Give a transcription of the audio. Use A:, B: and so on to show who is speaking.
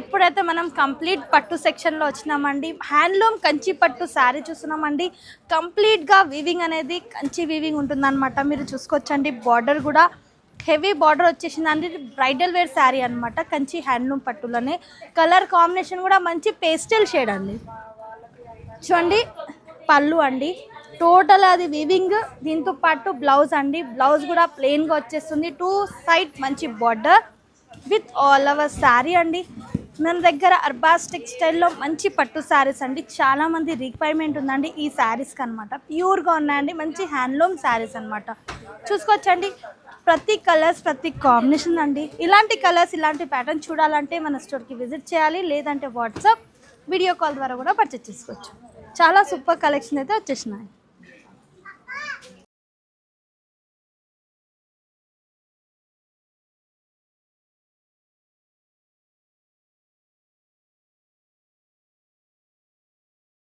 A: ఇప్పుడైతే మనం కంప్లీట్ పట్టు సెక్షన్లో వచ్చినామండి. హ్యాండ్లూమ్ కంచి పట్టు శారీ చూస్తున్నామండి. కంప్లీట్గా వీవింగ్ అనేది కంచి వీవింగ్ ఉంటుందన్నమాట. మీరు చూసుకోవచ్చండి. బార్డర్ కూడా హెవీ బార్డర్ వచ్చేసిందండి. బ్రైడల్ వేర్ శారీ అనమాట. కంచి హ్యాండ్లూమ్ పట్టులోనే కలర్ కాంబినేషన్ కూడా మంచి పేస్టల్ షేడ్ అండి. చూడండి పళ్ళు అండి, టోటల్ అది వీవింగ్. దీంతో పాటు బ్లౌజ్ అండి, బ్లౌజ్ కూడా ప్లెయిన్గా వచ్చేస్తుంది. 2 సైడ్ మంచి border with all over sari అండి. మన దగ్గర అర్బాస్ టెక్స్టైల్లో మంచి పట్టు శారీస్ అండి. చాలామంది రిక్వైర్మెంట్ ఉందండి ఈ శారీస్కి అనమాట. ప్యూర్గా ఉన్నాయండి, మంచి హ్యాండ్లూమ్ శారీస్ అనమాట. చూసుకోవచ్చండి ప్రతి కలర్స్, ప్రతి కాంబినేషన్ అండి. ఇలాంటి కలర్స్, ఇలాంటి ప్యాటర్న్ చూడాలంటే మన స్టోర్కి విజిట్ చేయాలి, లేదంటే వాట్సాప్ వీడియో కాల్ ద్వారా కూడా పర్చేస్ చేసుకోవచ్చు. చాలా సూపర్ కలెక్షన్ అయితే వచ్చేసినాయి.